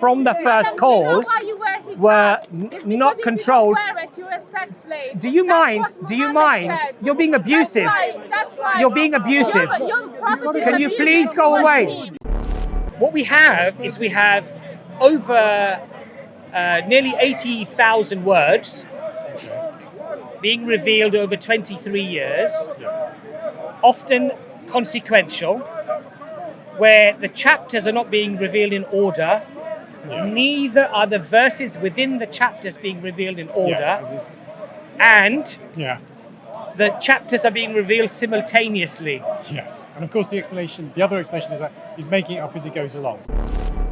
from the first cause were not controlled. Do you mind? You're being abusive. You're being abusive. Can you please go away? What we have is over nearly 80,000 words being revealed over 23 years, often consequential, where the chapters are not being revealed in order, neither are the verses within the chapters being revealed in order, and the chapters are being revealed simultaneously. Yes, and of course the other explanation is that he's making it up as he goes along.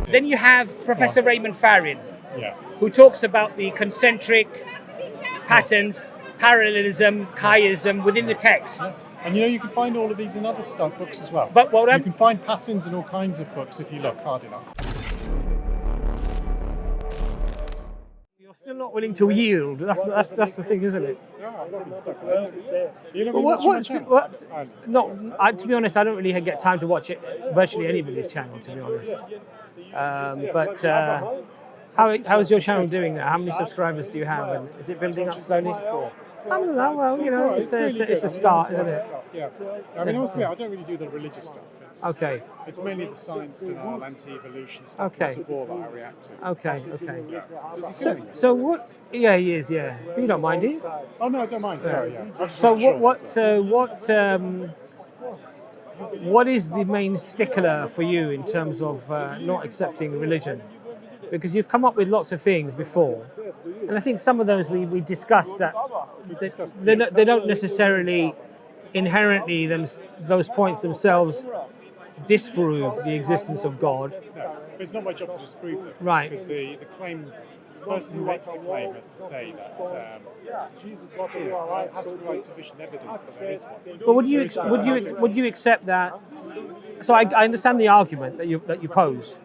Then you have Professor Raymond Farin, who talks about the concentric patterns, parallelism, chiasm within the text. And you can find all of these in other books as well. But you can find patterns in all kinds of books if you look hard enough. You're still not willing to yield. That's the thing, isn't it? No, I've not been stuck on it. To be honest, I don't really get time to watch virtually anybody's channel, to be honest. How's your channel doing now? How many subscribers do you have? And is it building up slowly? I don't know. Well, it's a start, isn't it? Yeah. I mean, honestly, I don't really do the religious stuff. It's mainly the science, denial, anti-evolution stuff, support that I react to. Okay. Yeah. So what? Yeah, he is. Yeah. You don't mind, do you? Oh no, I don't mind. Sorry. Yeah. What is the main stickler for you in terms of not accepting religion? Because you've come up with lots of things before, and I think some of those we discussed that they don't necessarily inherently those points themselves disprove the existence of God. No, it's not my job to disprove them. Right. Because the person who makes the claim has to say that it has to provide sufficient evidence that there is one. But would you accept that? So I understand the argument that you pose.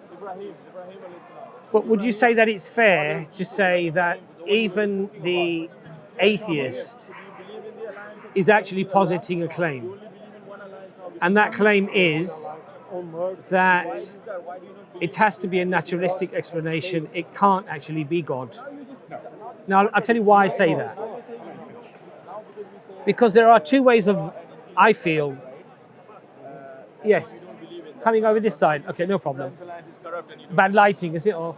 But would you say that it's fair to say that even the atheist is actually positing a claim? And that claim is that it has to be a naturalistic explanation. It can't actually be God. Now, I'll tell you why I say that. Because there are two ways of, I feel, yes, coming over this side. Okay, no problem. Bad lighting, is it? Or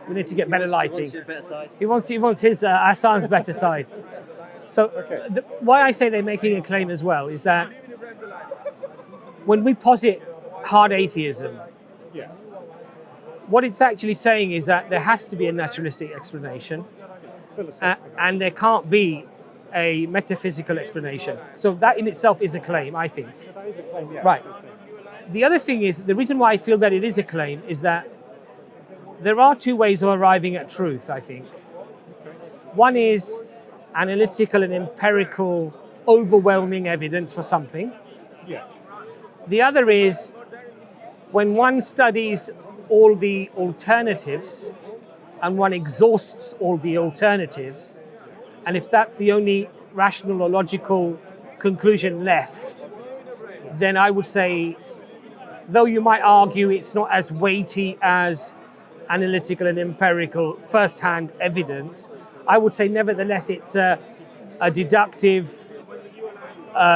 we need to get better lighting. He wants his Hassan's better side. So why I say they're making a claim as well is that when we posit hard atheism, what it's actually saying is that there has to be a naturalistic explanation, and there can't be a metaphysical explanation. So that in itself is a claim, I think. That is a claim, yeah. Right. The other thing is, the reason why I feel that it is a claim is that there are two ways of arriving at truth, I think. One is analytical and empirical, overwhelming evidence for something. Yeah. The other is when one studies all the alternatives and one exhausts all the alternatives, and if that's the only rational or logical conclusion left, then I would say, though you might argue it's not as weighty as analytical and empirical first-hand evidence, I would say nevertheless it's a deductive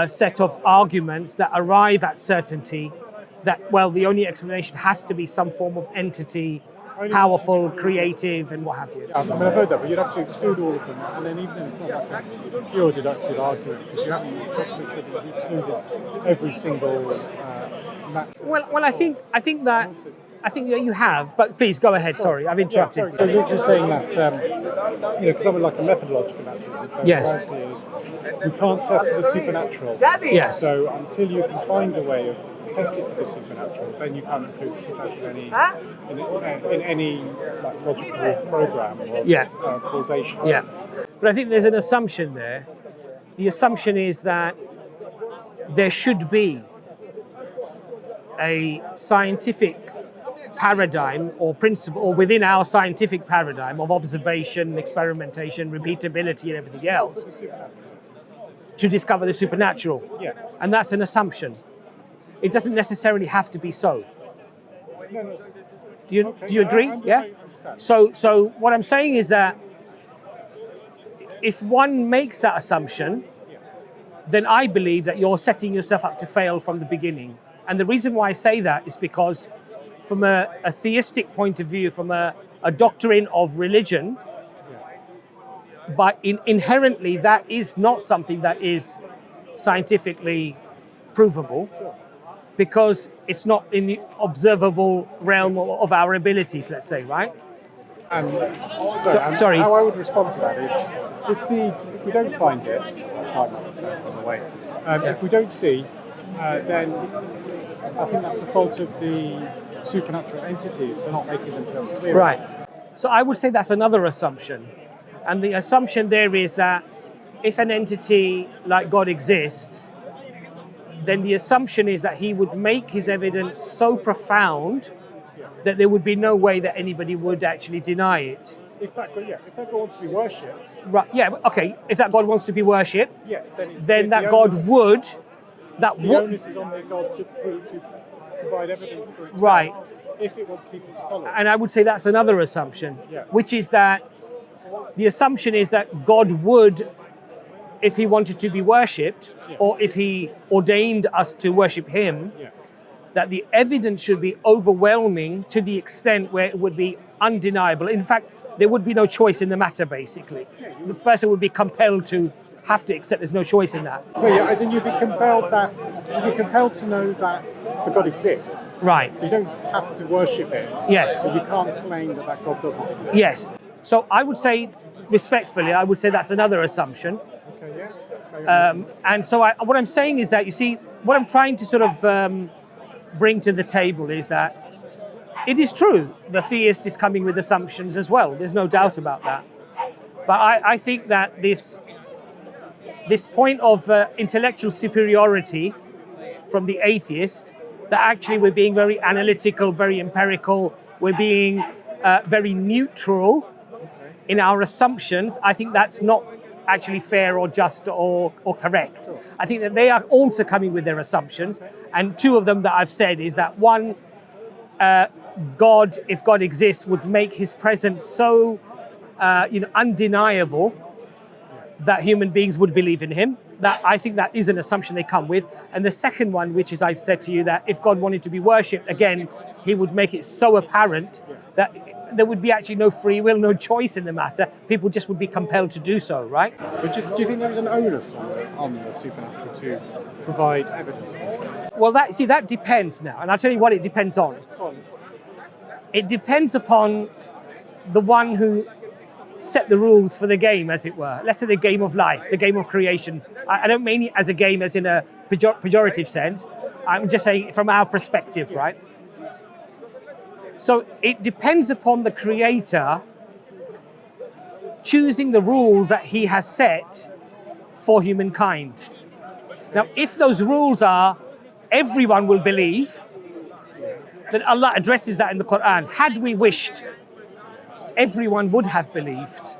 set of arguments that arrive at certainty that, well, the only explanation has to be some form of entity, powerful, creative, and what have you. I mean, I've heard that, but you'd have to exclude all of them, and then even then it's not like a pure deductive argument, because you haven't got to make sure that you've excluded every single natural. Well, I think that you have, but please go ahead. Sorry, I've interrupted. Yeah, so you're just saying that, because something like a methodological naturalism. So yes. What I see is we can't test for the supernatural. Yes. So until you can find a way of testing for the supernatural, then you can't include the supernatural in any like logical program or causation. Yeah. But I think there's an assumption there. The assumption is that there should be a scientific paradigm or principle, or within our scientific paradigm of observation, experimentation, repeatability, and everything else, to discover the supernatural. Yeah. And that's an assumption. It doesn't necessarily have to be so. No, Do you agree? I understand. So what I'm saying is that if one makes that assumption, then I believe that you're setting yourself up to fail from the beginning. And the reason why I say that is because from a theistic point of view, from a doctrine of religion, but inherently that is not something that is scientifically provable, because it's not in the observable realm of our abilities, let's say, right? And sorry. How I would respond to that is, if we don't find it, quite understand by the way, if we don't see, then I think that's the fault of the supernatural entities for not making themselves clear. Right. So I would say that's another assumption. And the assumption there is that if an entity like God exists, then the assumption is that he would make his evidence so profound that there would be no way that anybody would actually deny it. If that God wants to be worshipped, right? Yeah. Okay. If that God wants to be worshipped, yes, then that God would. The onus is on the God to provide evidence for itself. Right. If it wants people to follow. And I would say that's another assumption, which is that the assumption is that God would, if he wanted to be worshipped, or if he ordained us to worship him, that the evidence should be overwhelming to the extent where it would be undeniable. In fact, there would be no choice in the matter, basically. The person would be compelled to have to accept there's no choice in that. Well, as in you'd be compelled to know that the God exists. Right. So you don't have to worship it. Yes. So you can't claim that God doesn't exist. Yes. So I would say, respectfully, I would say that's another assumption. Okay, yeah. And so what I'm saying is that, you see, what I'm trying to sort of bring to the table is that it is true, the theist is coming with assumptions as well. There's no doubt about that. But I think that this point of intellectual superiority from the atheist, that actually we're being very analytical, very empirical, we're being very neutral in our assumptions, I think that's not actually fair or just or correct. I think that they are also coming with their assumptions, and two of them that I've said is that one, God, if God exists, would make his presence so undeniable that human beings would believe in him. That I think that is an assumption they come with. And the second one, which is I've said to you, that if God wanted to be worshipped, again, he would make it so apparent that there would be actually no free will, no choice in the matter. People just would be compelled to do so, right? But do you think there is an onus on the supernatural to provide evidence for themselves? Well, that depends now. And I'll tell you what it depends on. It depends upon the one who set the rules for the game, as it were. Let's say the game of life, the game of creation. I don't mean it as a game as in a pejorative sense. I'm just saying from our perspective, right? So it depends upon the creator choosing the rules that he has set for humankind. Now, if those rules are everyone will believe, then Allah addresses that in the Quran. Had we wished, everyone would have believed.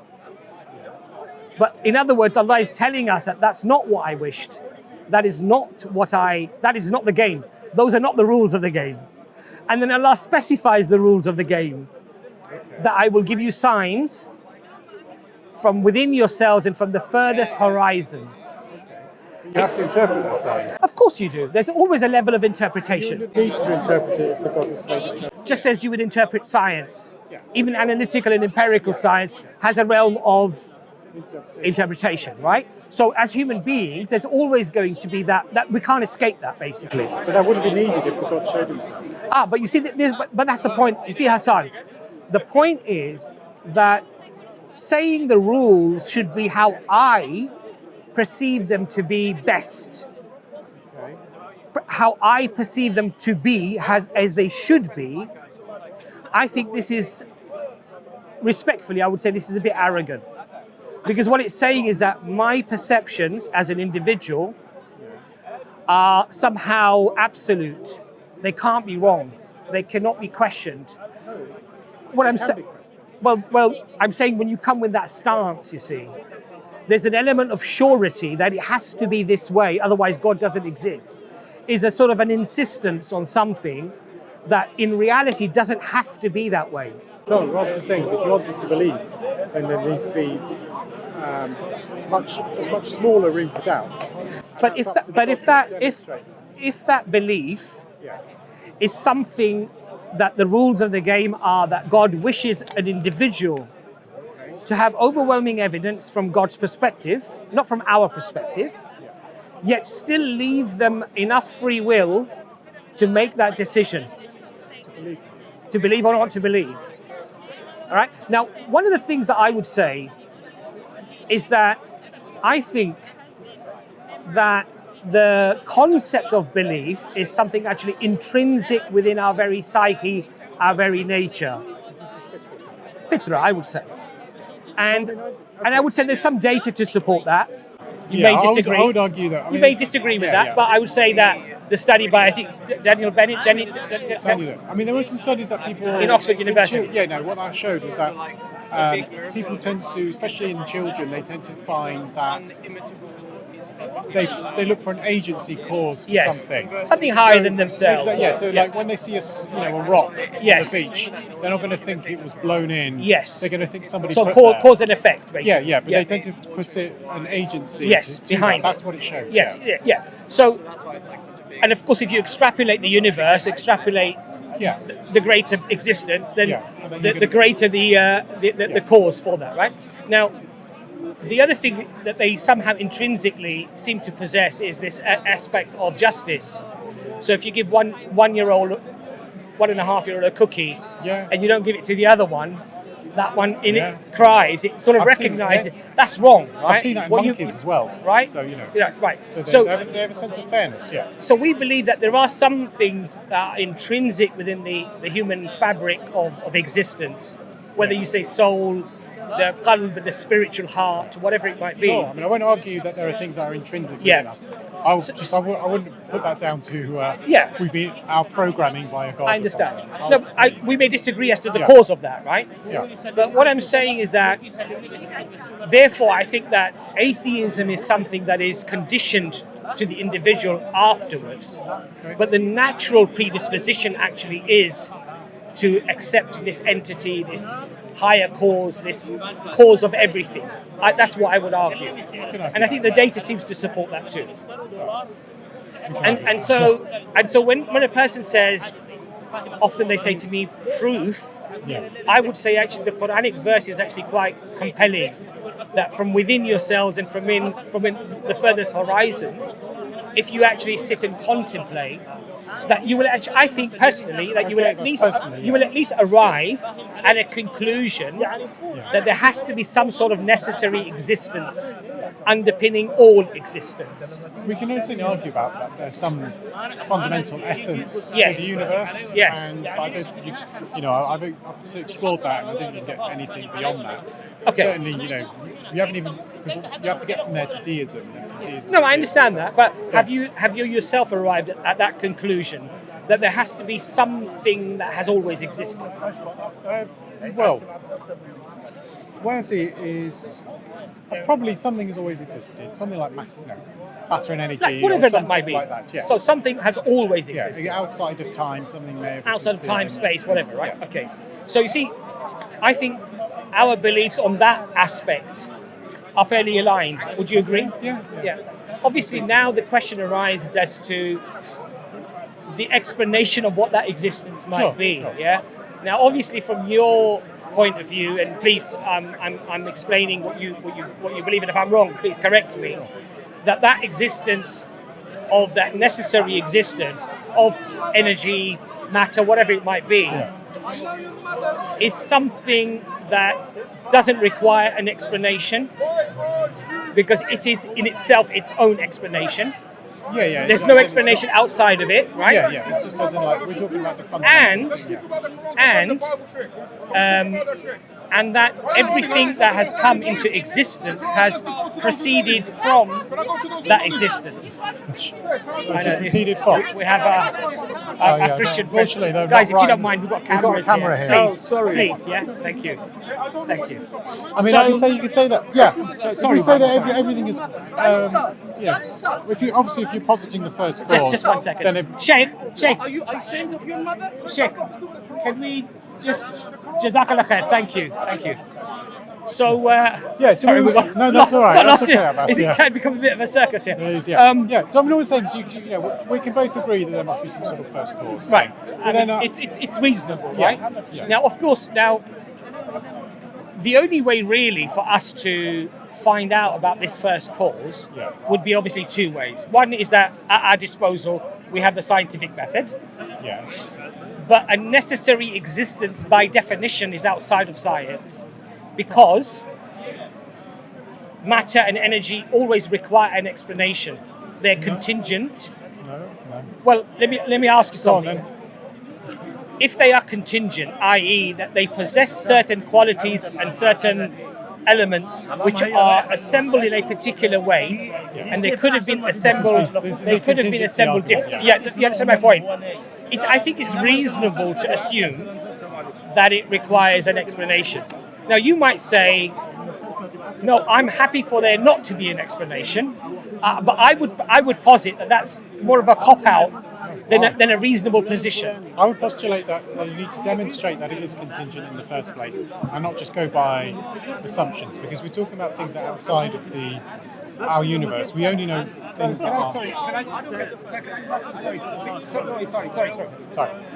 But in other words, Allah is telling us that that's not what I wished. That is not the game. Those are not the rules of the game. And then Allah specifies the rules of the game. That I will give you signs from within yourselves and from the furthest horizons. You have to interpret those signs. Of course you do. There's always a level of interpretation. You need to interpret it if the God was made itself. Just as you would interpret science. Even analytical and empirical science has a realm of interpretation, right? So as human beings, there's always going to be that we can't escape that, basically. But that wouldn't be needed if the God showed himself. But you see, but that's the point. You see, Hassan, the point is that saying the rules should be how I perceive them to be best. Okay. How I perceive them to be as they should be. I think this is, respectfully, I would say this is a bit arrogant. Because what it's saying is that my perceptions as an individual are somehow absolute. They can't be wrong. They cannot be questioned. What I'm saying, well, I'm saying when you come with that stance, you see, there's an element of surety that it has to be this way, otherwise God doesn't exist. Is a sort of an insistence on something that in reality doesn't have to be that way. No, what I'm just saying is if you want us to believe, then there needs to be much smaller room for doubt. But if that belief is something that the rules of the game are that God wishes an individual to have overwhelming evidence from God's perspective, not from our perspective, yet still leave them enough free will to make that decision. To believe or not to believe. All right? Now, one of the things that I would say is that I think that the concept of belief is something actually intrinsic within our very psyche, our very nature. Is this Fitra, I would say. And I would say there's some data to support that. You may disagree. I would argue that. You may disagree with that, but I would say that the study by, I think, Daniel Bennett. I mean, there were some studies that people in Oxford University. What that showed was that people tend to, especially in children, they tend to find that they look for an agency cause for something higher than themselves. Like when they see a rock on the beach, they're not going to think it was blown in. Yes, they're going to think somebody. So cause and effect, basically. But they tend to put an agency. Behind. That's what it shows. Yes. So, and of course, if you extrapolate the universe, the greater existence, then the greater the cause for that, right? Now, the other thing that they somehow intrinsically seem to possess is this aspect of justice. So if you give one and a half year old a cookie, and you don't give it to the other one, that one it cries. It sort of recognises that's wrong, right? I've seen that in monkeys as well, right? So right. So they have a sense of fairness, So we believe that there are some things that are intrinsic within the human fabric of existence, whether you say soul, the qalb, the spiritual heart, whatever it might be. Sure. I mean, I won't argue that there are things that are intrinsic within us. I wouldn't put that down to we've been our programming by a god. I understand. We may disagree as to the cause of that, right? Yeah. But what I'm saying is that, therefore, I think that atheism is something that is conditioned to the individual afterwards. Okay. But the natural predisposition actually is to accept this entity, this higher cause, this cause of everything. That's what I would argue. And I think the data seems to support that too. And so when a person says, often they say to me, proof, I would say actually the Quranic verse is actually quite compelling, that from within yourselves and from in the furthest horizons, if you actually sit and contemplate, that you will actually, I think personally, that you will at least arrive at a conclusion that there has to be some sort of necessary existence underpinning all existence. We can also argue about that. There's some fundamental essence to the universe. Yes. And I don't, I've explored that, and I didn't even get anything beyond that. Okay. Certainly, you haven't even, because you have to get from there to deism. And from deism I understand that, but have you yourself arrived at that conclusion that there has to be something that has always existed? Well, where I see it is probably something has always existed. Something like matter and energy, like whatever that might be. Like that, So something has always existed. Outside of time, something may have outside of time, space, whatever, right? Yeah. Okay. So you see, I think our beliefs on that aspect are fairly aligned. Would you agree? Yeah. Obviously, now the question arises as to the explanation of what that existence might be. Sure. Yeah. Now, obviously, from your point of view, and please, I'm explaining what you believe, and if I'm wrong, please correct me. That existence of that necessary existence of energy, matter, whatever it might be, is something that doesn't require an explanation, because it is in itself its own explanation. There's no explanation outside of it, right? It's just as in, like, we're talking about the fundamental. and that everything that has come into existence has proceeded from that existence. Has it proceeded from? We have a Christian friend. Unfortunately, they're Guys, not if you right. don't mind, we've got cameras We've got a camera here. Please, Oh, sorry. Please, yeah, thank you. I mean, you could say that. Yeah. sorry, If you say that sorry. everything is, if you're positing the first clause, Just 1 second. then Sheikh, Are you ashamed of your mother? Sheikh, can we just Jazakallah khair, thank you. So, sorry, we got no, that's all right. got That's lost okay, here. Abbas, It yeah. can become a bit of a circus here. It is, yeah. So I'm always saying, we can both agree that there must be some sort of first clause. Right, But then, it's reasonable, yeah, right? yeah. Now, of course, the only way really for us to find out about this first cause Yeah. would be obviously two ways. One is that at our disposal we have the scientific method, Yes. but a necessary existence by definition is outside of science because matter and energy always require an explanation. They're contingent. No. Well, let me ask you Go on, something. then. If they are contingent, i.e., that they possess certain qualities and certain elements which are assembled in a particular way, and they could have been assembled. This is They the could have been contingency assembled argument, differently. yeah. Yeah, you understand my point. I think it's reasonable to assume that it requires an explanation. Now, you might say, "No, I'm happy for there not to be an explanation," but I would posit that that's more of a cop out than a reasonable position. I would postulate that you need to demonstrate that it is contingent in the first place and not just go by assumptions, because we're talking about things that are outside of our universe. We only know things that are... Sorry.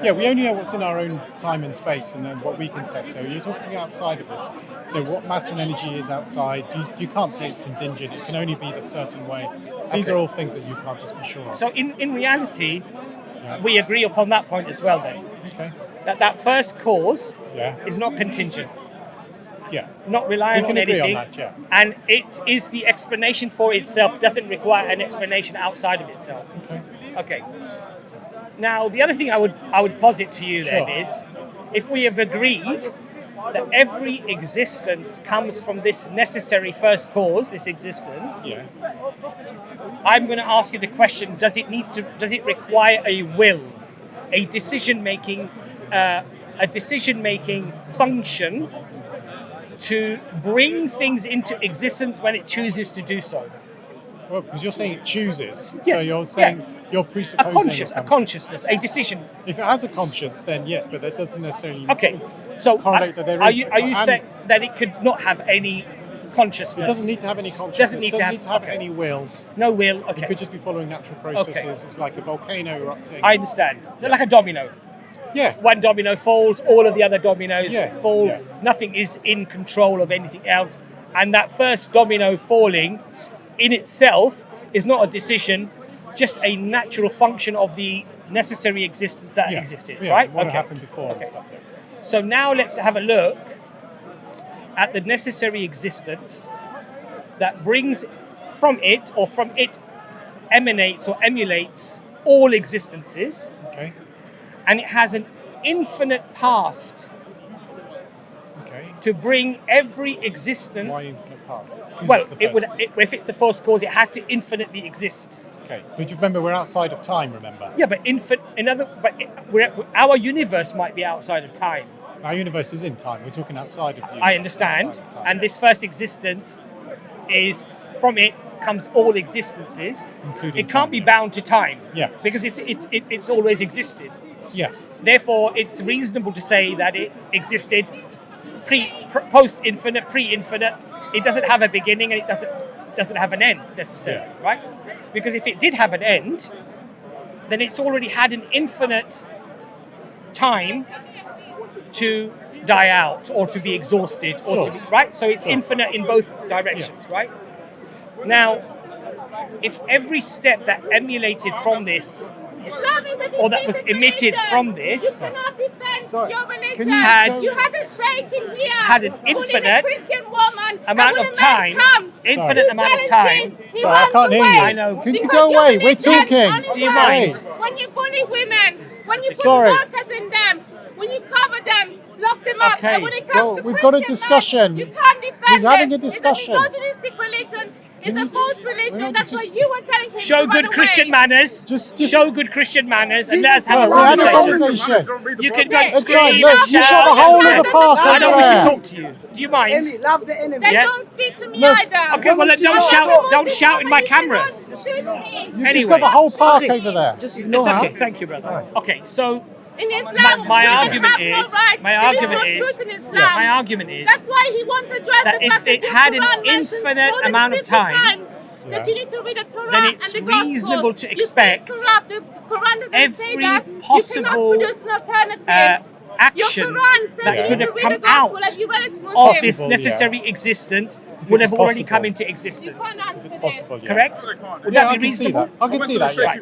Yeah, we only know what's in our own time and space and then what we can test. So you're talking outside of this. So what matter and energy is outside, you can't say it's contingent. It can only be a certain way. These are all things that you can't just be sure of. So in reality, we agree upon that point as well then. Okay. That first cause Yeah. is not contingent, Yeah. not reliant We can on agree on anything, that, yeah. and it is the explanation for itself, doesn't require an explanation outside of itself. Okay. Okay. Now, the other thing I would posit to you then Sure. is, if we have agreed that every existence comes from this necessary first cause, this existence, Yeah. I'm going to ask you the question: does it require a will, a decision-making function to bring things into existence when it chooses to do so? Well, because you're saying it chooses, Yes, so you're saying you're A presupposing a something. consciousness, a decision. If it has a conscience, then yes, but that doesn't necessarily Okay, so correlate that there are is. you saying that it could not have any consciousness? It doesn't need to have any consciousness. Doesn't need Doesn't to need to have okay. any will. No will. It Okay, could just be following natural processes. Okay. It's like a volcano erupting. I understand. So like a domino. Yeah. One domino falls, all of the other dominoes fall. Yeah. Nothing is in control of anything else, and that first domino falling, in itself, is not a decision, just a natural function of the necessary existence that existed. Yeah. Right? What had happened before and stuff. Yeah. So now let's have a look at the necessary existence that brings from it emanates or emulates all existences, Okay. and it has an infinite past Okay. to bring every existence. Why infinite past? 'Cause Well, it's the first. if it's the first cause, it has to infinitely exist. Okay. But you remember, we're outside of time. Remember, Yeah, but our universe might be outside of time. our universe is in time. We're talking outside of you. I understand, Outside of time. and this first existence is from it comes all existences. Including It can't time, be yeah. bound to time. Yeah. Because it's always existed. Yeah. Therefore, it's reasonable to say that it existed post-infinite, pre-infinite. It doesn't have a beginning and it doesn't have an end necessarily, right? Because if it did have an end, then it's already had an infinite time to die out or to be exhausted or to be, right? So it's infinite in both directions, right? Now, if every step that emulated from this or that was emitted from this You cannot defend Sorry. your religion. Had- you had a sheikh in here. had an bullying infinite a Christian woman. amount and when of a man time, comes infinite to amount of challenge time. him, he Sorry, I runs can't hear away. you. I know. Can you Because go your away? We're religion talking. only Do you works mind? When you bully women, when you put Sorry. waters in them, when you cover them lock them up. Okay. And when it comes to we've got a Christian discussion. men, you can't defend We're having it. a discussion. It's a misogynistic religion. It's a false religion. That's why you were telling him Show to good run Christian away. manners. Just Show good Christian manners and let us have No, a we're having a conversation. conversation. You can go It's It's scream fine. and Look, you've got shout the whole and of the say, park I over don't wish to there. talk to you. Do you mind? Enemy, love the enemy. Then Yeah. don't speak to me Look. either. Okay, well then don't shout in my cameras. Shush me. You've just got the whole park over there. Just It's ignore her. okay. Thank you, brother. Okay, so In Islam, my women argument have no is rights. my There argument no is truth in Islam. my argument is That's why he wants to address that the if fact it that had the an Quran mentions infinite more than amount of 50 time, times that you need to read the Torah then and it's the Gospel. reasonable to You say expect corrupt. The Quran doesn't say every that. possible, you cannot produce an alternative. Your action Quran says that you could need to have read come the Gospel out and you read it to of Muslims. this Possible, necessary existence would it's have already possible. come into You existence. can't answer It's this. possible, yeah. Correct? Would Yeah, that I be can see reasonable? that. I can see that, yeah.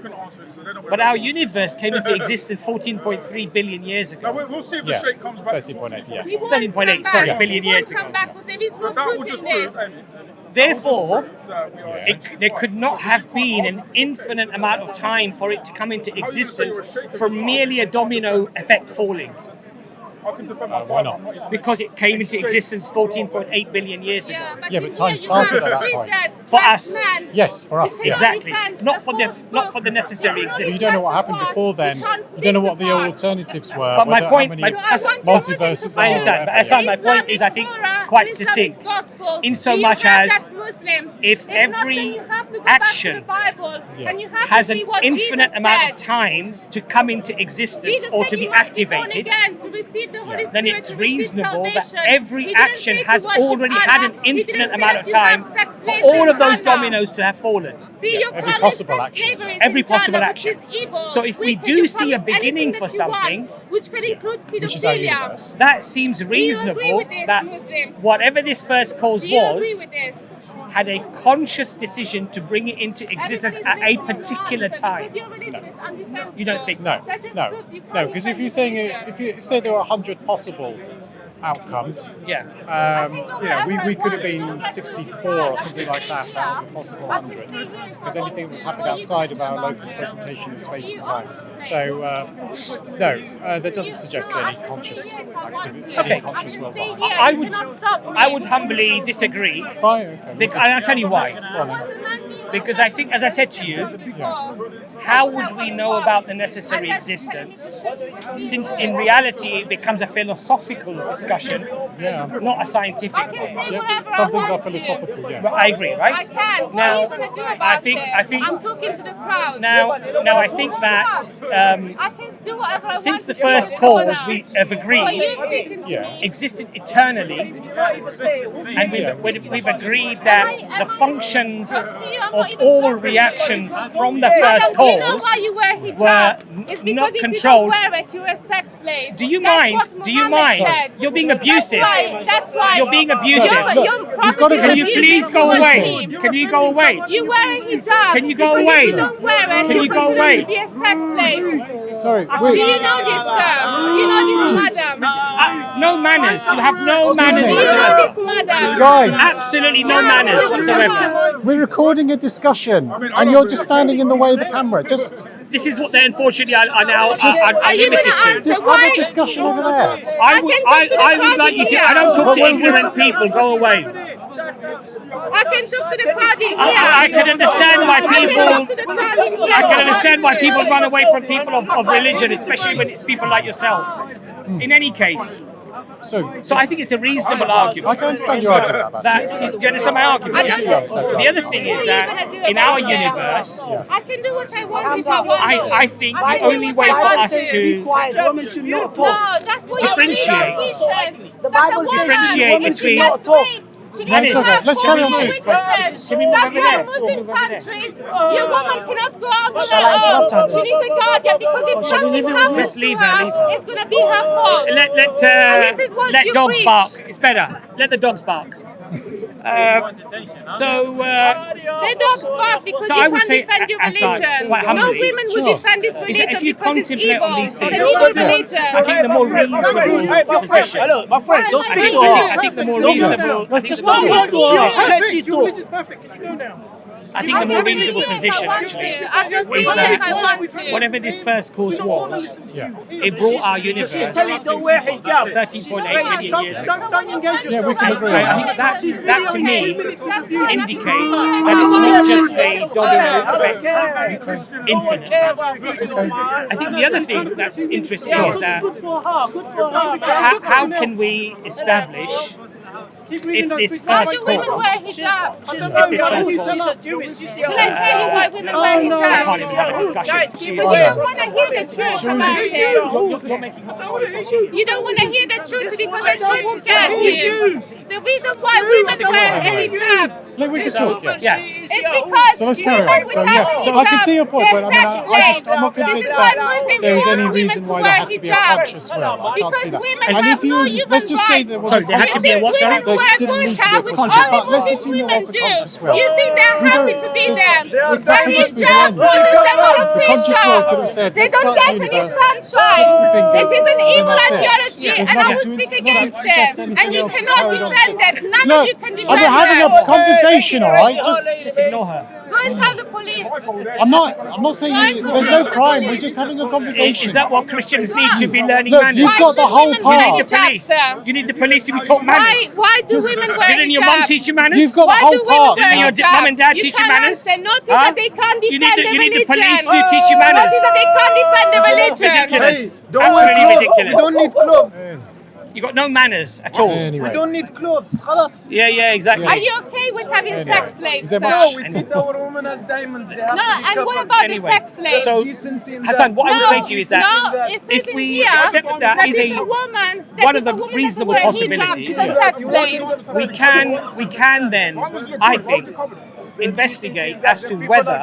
But our universe came into existence 14.3 billion years ago. We'll see if Yeah, the Sheikh comes back. 13.8, yeah. He won't 13.8, come sorry, back. billion He won't years ago. come back because there is no That will truth just in prove, this. Therefore, there could not have been an infinite amount of time for it to come into existence from merely a domino effect falling. Why not? Because it came into existence 14.8 billion years ago. Yeah, but time started at that point. For us. Yes, for us, yeah. Exactly. Not for the necessary But you existence. don't know what happened before then. You don't know what the alternatives were. But my whether- point- how my- many that's- multiverses I are. understand, but whatever, Hassan, my point is, I think, quite succinct. In so much as if every action has an infinite amount of time to come into existence or to be activated, then it's reasonable that every action has already had an infinite amount of time for all of those dominoes to have fallen. every possible action. Every possible action. So if we do see a beginning for something, which can include Which is our pedophilia. universe. that seems Do you agree reasonable with this, that Muslims? whatever this first cause Do you agree was, with this? had a conscious decision to bring it into existence at a particular time. You don't think? No, no, because if you're saying if you say there were 100 possible outcomes, Yeah. we could have been 64 or something like that out of a possible 100, because anything that was happening outside of our local presentation of space and time. So that doesn't suggest any conscious activity, any conscious will behind it. I would humbly disagree. Fine, okay. And I'll tell you why. Go on then. Because I think, as I said to you, how would we know about the necessary existence? Since in reality it becomes a philosophical discussion, Yeah. not a scientific I one. can say Yeah, whatever some I things are want to. philosophical, yeah. But I agree, right? I can. What Now, are you going to do about I think I'm talking to the crowd. now I think that I can do whatever I want. since the to first do. cause we have Are agreed you speaking to Yeah. me? existed eternally, and we've agreed that the functions of all reactions from the first Madam, you know cause why you wear hijab? were It's because not if controlled. you don't wear it, you're a sex slave. Do you That's mind? what Do you Muhammad mind? said. You're being abusive. That's why. You're being abusive. we've got to Can you You're please go away? Can you go away? You wear a hijab. Can you go because away? If you don't wear it, Can you you're go considered away? to be a sex slave. Sorry, Do you wait. know this, sir? You know this, Just- madam? No manners. You have no Excuse manners me. Do you know whatsoever. this, madam? Guys, Absolutely no manners whatsoever. we're recording a discussion, and you're just standing in the way of the camera. Just This is what they unfortunately are now Are you limited gonna to. answer? have Why? a discussion over there. I would like you to. I don't talk to Well, ignorant people. Go away. I can talk to the crowd in here. I can understand why I can people. talk to the crowd in here. I can understand why people run away from people of religion, especially when it's people like yourself. In any case, so I think it's a reasonable I argument. can understand your argument about That that. is, do you understand my argument? I do understand your The other thing is that in our universe, I can do what I want if I want to. I think the I can only do way what for I want us Be to quiet. Women should not No, talk. that's what Differentiate. your teaches. The Bible says Differentiate women should between- not talk. No, it's okay. Let's carry on. Can we move over there? That's why Muslim countries, your woman cannot go out on Shall I her interrupt her own. then? She needs a guardian because if shall we something leave her? happens Let's to leave her, leave her. it's going to be her fault. Let And this is what let you dogs preach. bark. It's better. Let the dogs bark. They don't bark because So you I would can't say, defend your Asad, religion. quite No humbly, women would Sure. defend this is religion that if you because it's contemplate evil. on these It's things, an evil Yeah. religion. I think the more reasonable position. Hello, my friend, don't I speak think, to her. I think the more reasonable. I Let's think just the more go. Don't talk to her. Yeah. Let you talk. Perfect. Can you go now? I think the more reasonable position actually is that whatever this first course was, it brought our universe 13.8 million years ago. Yeah, we can agree. I think that to me indicates that it's not just a domino effect, infinite. I think the other thing that's interesting is that how can we establish if this Why first do women course, wear hijab? if this first course, Can I tell you why women wear I can't hijab? even have a discussion. You don't want to hear the truth about it. You're making You don't want to hear the truth because the truth scares you. The reason why women wear hijab Look, we can talk, yeah. is because So let's carry on. So yeah, I can see your point, but I mean, I'm not convinced that there is any reason why there had to be a conscious will. I can't see that. And if you, let's just say there was a there had to be a what? there didn't need to be a conscious, but let's assume there was a conscious will. You think they're happy to be there? That could just be the hijab end. pulls them on a The conscious will could have said, They let's don't start get the any universe, sunshine. fix the fingers, This is an then evil that's it. ideology, There's and I nothing will to speak nothing to against suggest them. anything And you else cannot carried on. defend them. None Look, of you can defend we're having a them. conversation, all right? Just ignore her. Go and tell the police. I'm not saying there's no crime. We're just having a conversation. Is that what Christians need to be learning Look, manners? you've got the whole You need part. the police. Sir. You need the police to be taught manners. Why do women wear Didn't your mum hijab? teach you manners? You've got the Why whole do women part. wear Didn't your hijab? mum and dad You teach you can't manners? answer. Notice Huh? that they can't defend You need the religion. police to teach you manners. Notice that they can't defend the religion. Ridiculous. Don't wear Absolutely clothes. We ridiculous. don't need clothes. You got no manners at all. Anyway. We don't need clothes. خلاص. Yeah, exactly. Are you okay with having sex slaves? Is there sir? much- No, we treat our women as diamonds. They have No, to be and what covered. about Anyway, the sex slaves? so Decency in Hassan, that. what I would say to you is that no, it says if in we here accept that is it's a woman, one of it's a the woman reasonable that wears possibilities, hijab, she's a sex slave. we can then, I think, investigate as to whether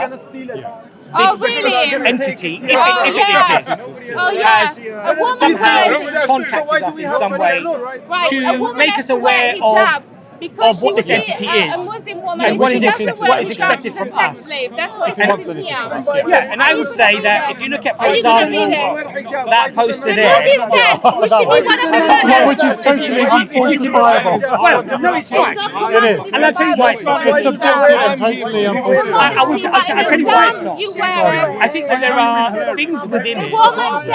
Oh, really? entity, if Oh, it yeah. exists, Oh, yeah. has A woman somehow wears contacted us in some way Right, a to woman make has us to wear aware hijab because of what she this would entity be is. a Muslim woman. And what is She has to expected- wear what is hijab, expected she's a from sex us. slave. That's what If he it wants says in anything here. from us, yeah. Yeah, and I would say that if you look at, for Are you gonna example, read it? that poster Nobody there. said we should be one of the Well, murderers. which is totally unfalsifiable. Well, no, it's not. It is. And I'll tell you why it's not. It's subjective and totally I'll unfalsifiable. tell you why it's not. You wear it. I think that there are things within it Woman says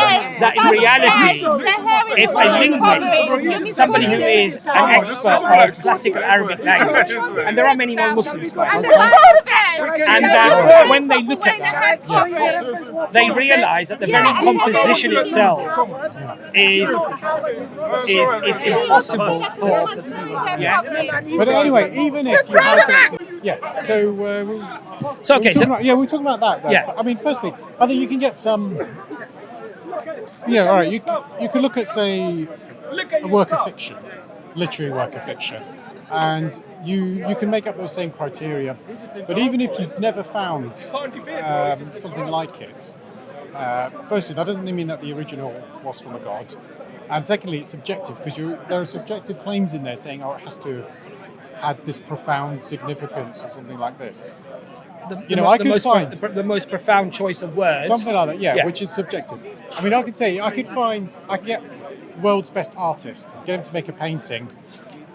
that in reality, if a linguist, somebody who is an expert of classical Arabic language, and there are many non-Muslims, by the way, and that when they look at that, they realise that the very composition itself is impossible for. Yeah. But anyway, even if you had yeah, so So okay, we're talking about that. Though. Yeah. I mean, firstly, I think you can get some. Yeah, all right. You can look at, say, a work of fiction, literary work of fiction, and you can make up those same criteria. But even if you'd never found something like it, firstly, that doesn't mean that the original was from a god. And secondly, it's subjective because there are subjective claims in there saying, oh, it has to have had this profound significance or something like this. I could find the most profound choice of words. something like that, Yeah. which is subjective. I mean, I could get the world's best artist, get him to make a painting,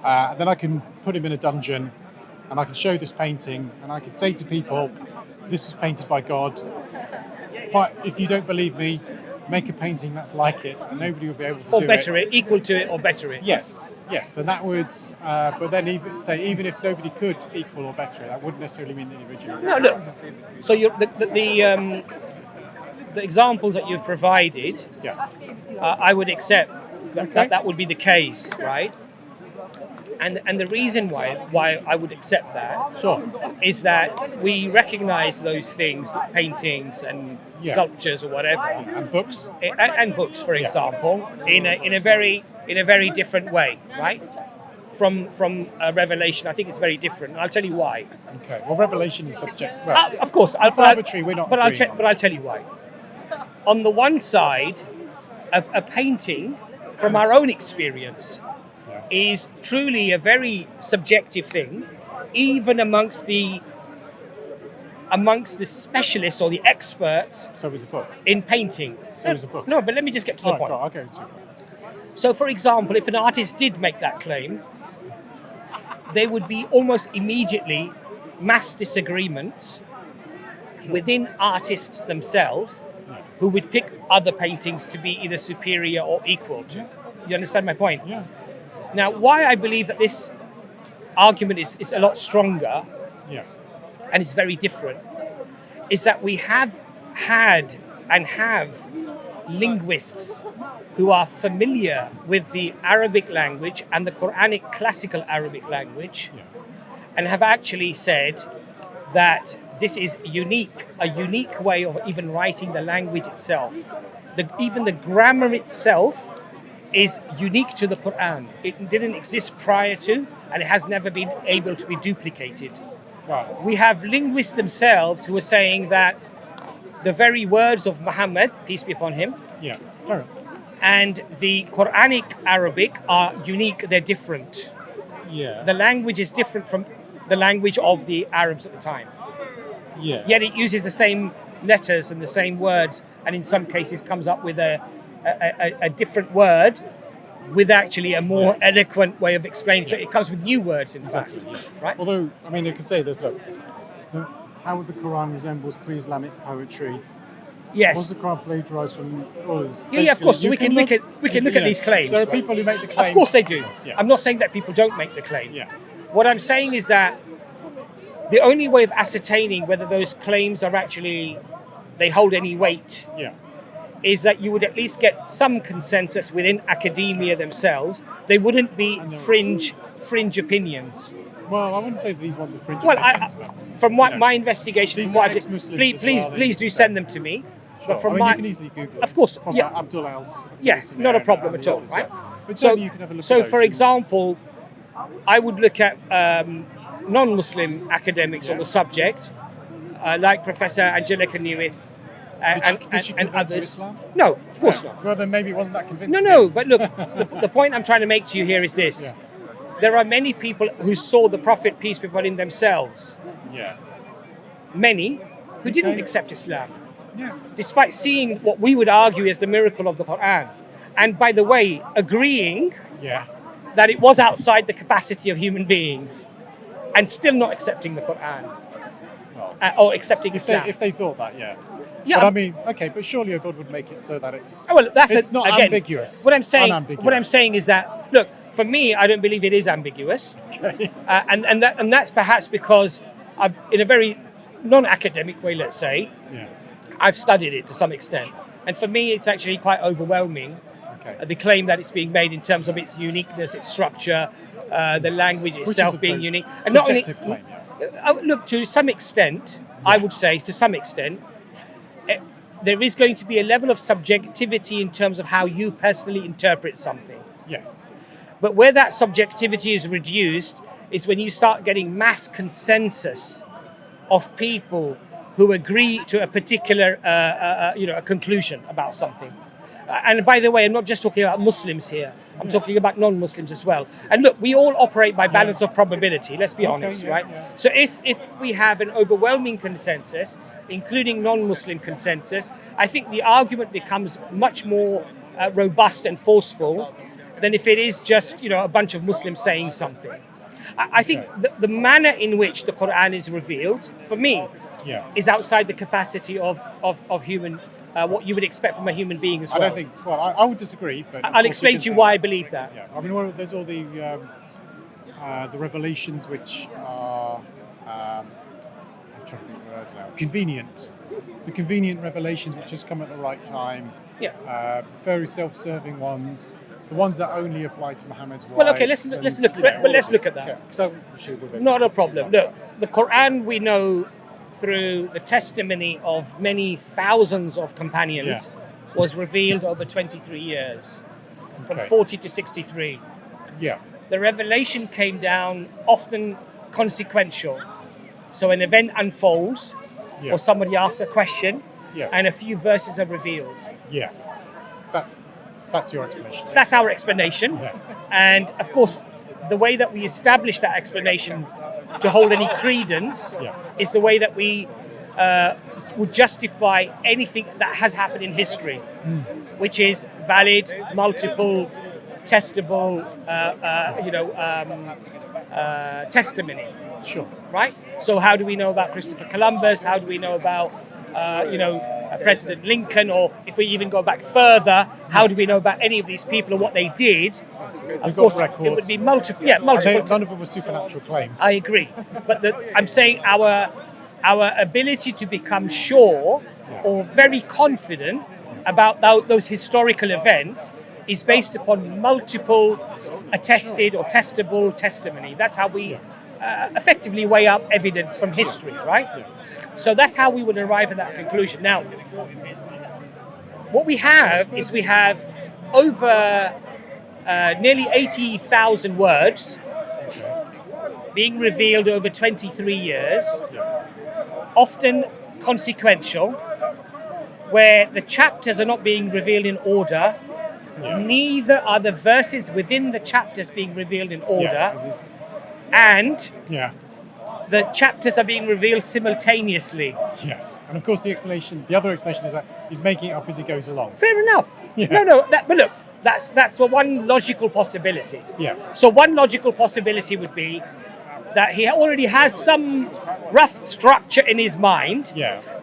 and then I can put him in a dungeon, and I can show this painting, and I can say to people, this was painted by God. If you don't believe me, make a painting that's like it, and nobody will be able to do it. Or better it, equal to it, or better it. Yes, and that would, but then even if nobody could equal or better it, that wouldn't necessarily mean that the original. No, look. So the examples that you've provided, Yeah. I would accept Okay. that would be the case, right? And the reason why I would accept that Sure. is that we recognise those things, paintings and Yeah. sculptures or whatever, And books. and books, for example, in a very different way, right? From Revelation, I think it's very different. And I'll tell you why. Okay. Well, Revelation is subject. Well, Of course, it's arbitrary. We're not. But agreeing on I'll tell you why. On the one side, a painting from our own experience is truly a very subjective thing, even amongst the specialists or the experts So is a book. in painting. So is a book. No, but let me just get to the point. Okay. So, for example, if an artist did make that claim, they would be almost immediately mass disagreements within artists themselves who would pick other paintings to be either superior or equal to. You understand my point? Yeah. Now, why I believe that this argument is a lot stronger Yeah. and it's very different is that we have had and have linguists who are familiar with the Arabic language and the Quranic classical Arabic language and have actually said that this is a unique way of even writing the language itself. Even the grammar itself is unique to the Quran. It didn't exist prior to, and it has never been able to be duplicated. Wow. We have linguists themselves who are saying that the very words of Muhammad, peace be upon him, Yeah. Fair enough. and the Quranic Arabic are unique, they're different. Yeah. The language is different from the language of the Arabs at the time. Yeah. Yet it uses the same letters and the same words, and in some cases comes up with a different word with actually a more eloquent way of explaining. So it comes with new words, in fact. Right? Although, I mean, you can say this, look, how the Quran resembles pre-Islamic poetry. Was Yes. the Quran plagiarized from others? Yeah, of course. So we can look at these claims. There are right? people who make the claims. Of course they do. Yes, yeah. I'm not saying that people don't make the claim. Yeah. What I'm saying is that the only way of ascertaining whether those claims are actually, they hold any weight, Yeah. is that you would at least get some consensus within academia themselves. They wouldn't be fringe opinions. Well, I wouldn't say that these ones are fringe Well, opinions, but from what my investigation, These from what are I've ex-Muslims please, as well, please they do just send say- them to me. sure. But from I mean, my, you can easily Google of it. course, From yeah. Abdul Al's. Yes, not a problem at all, right? But So, certainly you can have a look so at those for and- example, I would look at non-Muslim academics on the subject, like Professor Angelica Newith Did she and convert to others. Islam? No, of course not. Well, then maybe it wasn't that convincing. No, but look, the point I'm trying to make to you here is this. Yeah. There are many people who saw the Prophet, peace be upon him, themselves. Yeah. Many who didn't Okay. accept Islam, Yeah. despite seeing what we would argue is the miracle of the Quran. And by the way, agreeing Yeah. that it was outside the capacity of human beings and still not accepting the Quran Well, or accepting if Islam. they thought that, yeah. Yeah, But I mean, okay, but surely a God would make it so that it's Oh, well, that's it's not again, ambiguous. What I'm saying, Unambiguous. what I'm saying is that look, for me, I don't believe it is ambiguous, Okay. and that's perhaps because I've, in a very non-academic way, let's say, Yeah. I've studied it to some extent, and for me, it's actually quite overwhelming. Okay. The claim that it's being made in terms of its uniqueness, its structure, the language Which itself is a being very unique, subjective claim, yeah. Look, to some extent, I would say, to some extent, there is going to be a level of subjectivity in terms of how you personally interpret something. Yes. But where that subjectivity is reduced is when you start getting mass consensus of people who agree to a particular, a conclusion about something. And by the way, I'm not just talking about Muslims here. I'm talking about non-Muslims as well. And look, we all operate by balance of probability. Let's be honest, yeah, right? yeah. So if we have an overwhelming consensus, including non-Muslim consensus, I think the argument becomes much more robust and forceful than if it is just a bunch of Muslims saying something. I think the manner in which the Quran is revealed, for me, Yeah. is outside the capacity of human, what you would expect from a human being as well. I don't think. Well, I would disagree, but of I'll course explain can to you think why I that. believe that. Yeah. I mean, well, there's all the revelations which are. I'm trying to think of the word now. Convenient. The convenient revelations which just come at the right time. Yeah. Very self-serving ones. The ones that only apply to Muhammad's wives. Well, okay, let's and, look. you know, But all let's of look this. at that. Okay. So, sure, we'll be able Not to a talk problem. about Look, the Quran we know through the testimony of many thousands of companions was revealed over 23 years, from Okay. 40 to 63. that. Yeah. The revelation came down often consequential. So an event unfolds, Yeah. or somebody asks a question, Yeah. and a few verses are revealed. Yeah. That's your explanation. That's our explanation. Yeah. And of course, the way that we establish that explanation to hold any credence Yeah. is the way that we would justify anything that has happened in history, which is valid, multiple, testable, testimony. Sure. Right? So how do we know about Christopher Columbus? How do we know about, President Lincoln? Or if we even go back further, how do we know about any of these people and what they did? Of course, it would be multiple. Yeah, multiple. None of them were supernatural claims. I agree, but I'm saying our ability to become sure or very confident about those historical events is based upon multiple attested or testable testimony. That's how we effectively weigh up evidence from history, right? So that's how we would arrive at that conclusion. Now, what we have is over nearly 80,000 words being revealed over 23 years, often consequential, where the chapters are not being revealed in order, neither are the verses within the chapters being revealed in order, and the chapters are being revealed simultaneously. Yes, and of course the other explanation is that he's making it up as he goes along. Fair enough. Yeah. But look, that's one logical possibility. Yeah. So one logical possibility would be that he already has some rough structure in his mind,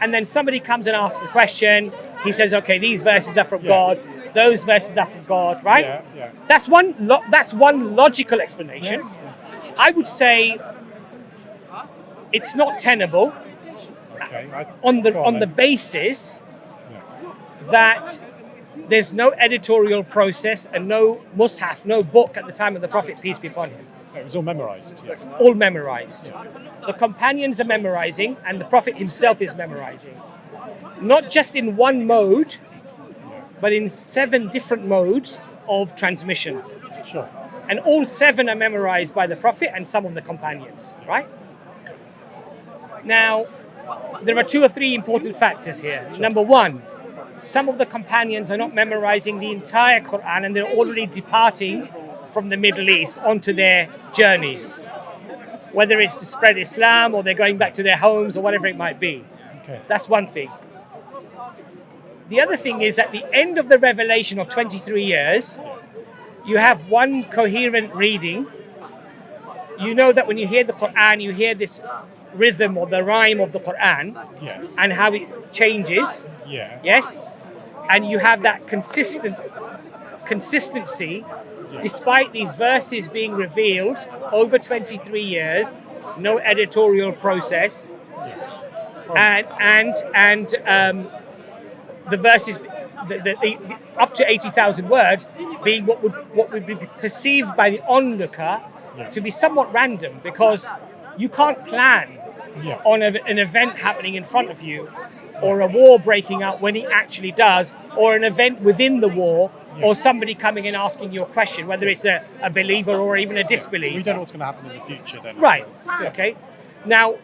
and then somebody comes and asks the question. He says, "Okay, these verses are from God. Those verses are from God." Right? Yeah. That's one logical explanation. Yes. I would say it's not tenable on the basis that there's no editorial process and no mushaf, no book at the time of the Prophet, peace be upon him. It was all memorized. Yes. All memorized. The companions are memorizing, and the Prophet himself is memorizing. Not just in one mode, but in 7 different modes of transmission. Sure. And all 7 are memorized by the Prophet and some of the companions, right? Now, there are 2 or 3 important factors here. Number 1, some of the companions are not memorizing the entire Quran, and they're already departing from the Middle East onto their journeys, whether it's to spread Islam or they're going back to their homes or whatever it might be. Okay. That's one thing. The other thing is, at the end of the revelation of 23 years, you have one coherent reading. You know that when you hear the Quran, you hear this rhythm or the rhyme of the Quran, and how it changes. Yeah. Yes? And you have that consistency, despite these verses being revealed over 23 years, no editorial process, and the verses, the up to 80,000 words, being what would be perceived by the onlooker to be somewhat random, because you can't plan on an event happening in front of you, or a war breaking out when it actually does, or an event within the war, or somebody coming and asking you a question, whether it's a believer or even a disbeliever. We don't know what's going to happen in the future then. Right, okay. Now,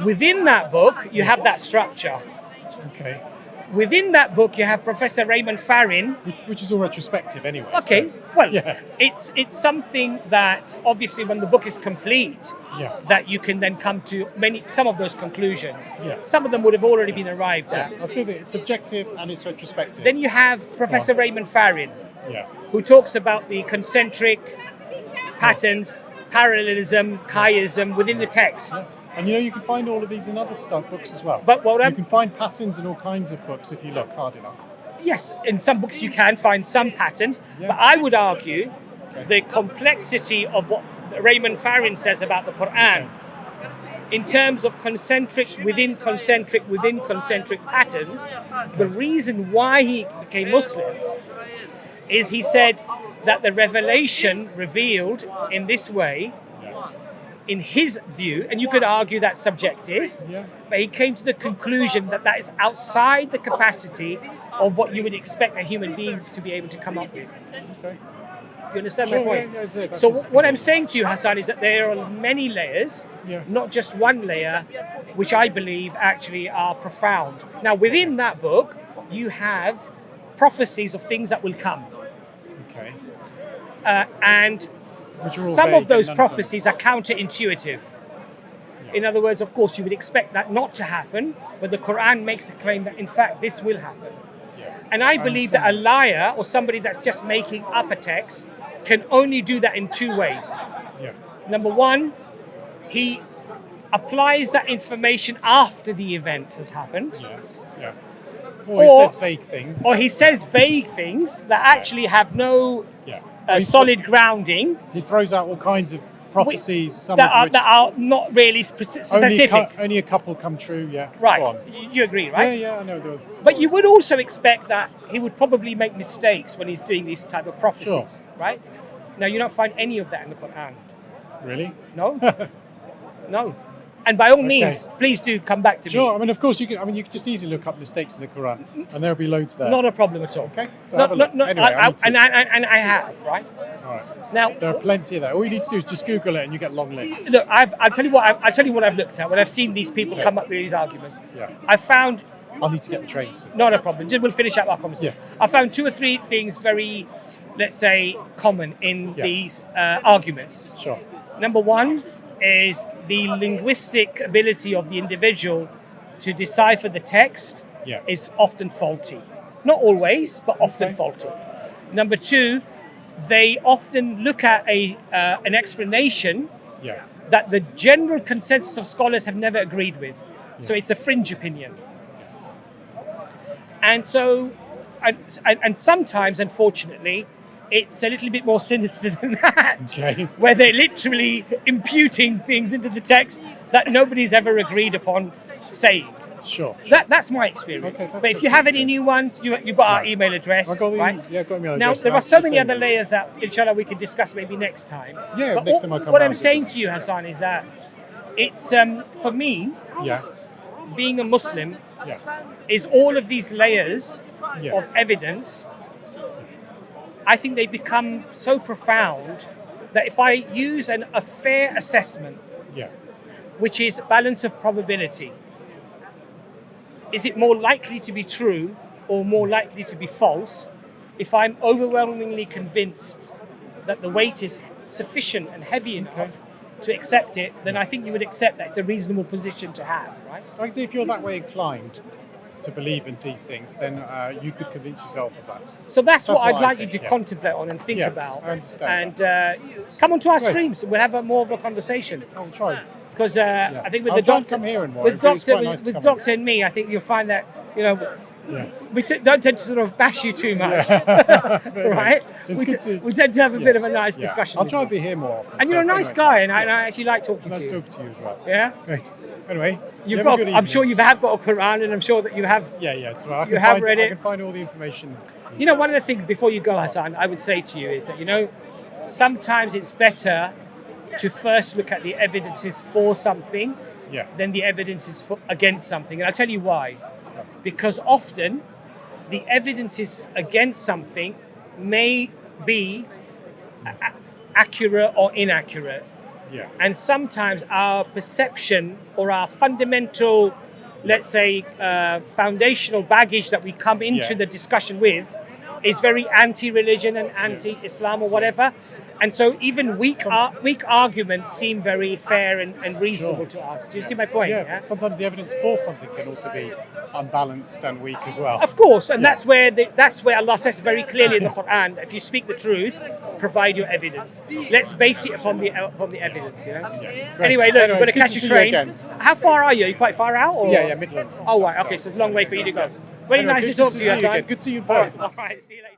within that book, you have that structure. Okay. Within that book, you have Professor Raymond Farrin, which is all retrospective anyway. Okay, so, well, it's something that obviously, when the book is complete, that you can then come to some of those conclusions. Some of them would have already been arrived at. I still think it's subjective and it's retrospective. Then you have Professor Raymond Farrin, who talks about the concentric patterns, parallelism, chiasm within the text. And you can find all of these in other books as well. But you can find patterns in all kinds of books if you look hard enough. Yes, in some books you can find some patterns, but I would argue the complexity of what Raymond Farrin says about the Quran, in terms of concentric within concentric patterns, the reason why he became Muslim is he said that the revelation revealed in this way, in his view, and you could argue that's subjective, but he came to the conclusion that that is outside the capacity of what you would expect a human being to be able to come up with. Okay. You understand my point? Yeah, so what I'm saying to you, Hassan, is that there are many layers, not just one layer, which I believe actually are profound. Now, within that book, you have prophecies of things that will come. Okay. And some of those prophecies are counterintuitive. In other words, of course, you would expect that not to happen, but the Quran makes a claim that, in fact, this will happen. And I believe that a liar or somebody that's just making up a text can only do that in two ways. Yeah. Number one, he applies that information after the event has happened. Yes. Yeah. Or he says vague things. Or he says vague things that actually have no solid grounding. He throws out all kinds of prophecies, some that of which are not really specific. Only a couple come true, yeah. Right. Go on. You agree, right? Yeah, I know those. But you would also expect that he would probably make mistakes when he's doing these type of prophecies, right? Now, you don't find any of that in the Quran. Really? No? No. And by all means, please do come back to me. Sure. I mean, of course, you can. I mean, you can just easily look up mistakes in the Quran, and there'll be loads there. Not a problem at all. Okay. So have a look. Anyway, I have, right? All right. Now there are plenty of that. All you need to do is just Google it, and you get long lists. Look, I'll tell you what I've looked at when I've seen these people come up with these arguments. Yeah. I found. I'll need to get the train soon. Not a problem. We'll finish up our conversation. Yeah. I found 2 or 3 things very, let's say, common in these arguments. Sure. Number one is the linguistic ability of the individual to decipher the text is often faulty. Not always, but often faulty. Number two, they often look at an explanation that the general consensus of scholars have never agreed with. So it's a fringe opinion. And so, and sometimes, unfortunately, it's a little bit more sinister than that, where they're literally imputing things into the text that nobody's ever agreed upon saying. Sure. That's my experience. Okay, but if you have any new ones, you've got our email address, right? Yeah, got email now, address. there are so many other layers that, inshallah, we can discuss maybe next time. Yeah, but next time I come what round. I'm saying to you, Hassan, is that it's, for me, being a Muslim is all of these layers of evidence. I think they become so profound that if I use a fair assessment, which is balance of probability, is it more likely to be true or more likely to be false? If I'm overwhelmingly convinced that the weight is sufficient and heavy enough to accept it, then I think you would accept that it's a reasonable position to have, right? I can see if you're that way inclined to believe in these things, then you could convince yourself of that. So that's what I'd like you to contemplate on and think about. I understand. And come onto our streams and we'll have more of a conversation. I'll try. Because I think with I'll the try doctor, and come here and more. with doctor, nice with doctor and me, I think you'll find that we don't tend to sort of bash you too much, right? We tend to have a bit of a nice discussion. I'll try and be here more often. And you're a nice guy, and I actually like talking to you. Nice talking to you as well. Yeah. Great. Anyway, I'm sure you have got a Quran, and I'm sure that you have. Yeah, it's right. You have read it. I can find all the information. You know, one of the things before you go, Hassan, I would say to you is that sometimes it's better to first look at the evidences for something than the evidences against something. And I'll tell you why. Because often the evidences against something may be accurate or inaccurate. Yeah. And sometimes our perception or our fundamental, let's say, foundational baggage that we come into the discussion with is very anti-religion and anti-Islam or whatever. And so even weak arguments seem very fair and reasonable to us. Do you see my point? Yeah, but sometimes the evidence for something can also be unbalanced and weak as well. Of course, and that's where Allah says very clearly in the Quran, if you speak the truth, provide your evidence. Let's base it upon the evidence, Anyway, look, we're going to catch a train. How far are you? Are you quite far out? Or? Yeah, Midlands. Oh, right, okay, so it's a long way for you to go. Very nice to talk to you, Hassan. Good to see you in person. All right, see you later.